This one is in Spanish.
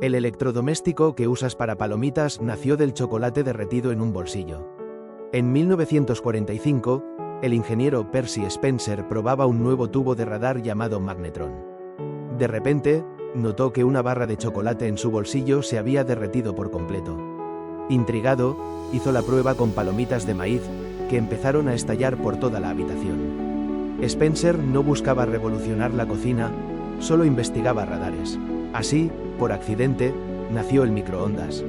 El electrodoméstico que usas para palomitas nació del chocolate derretido en un bolsillo. En 1945, el ingeniero Percy Spencer probaba un nuevo tubo de radar llamado magnetron. De repente, notó que una barra de chocolate en su bolsillo se había derretido por completo. Intrigado, hizo la prueba con palomitas de maíz, que empezaron a estallar por toda la habitación. Spencer no buscaba revolucionar la cocina, solo investigaba radares. Así, por accidente, nació el microondas.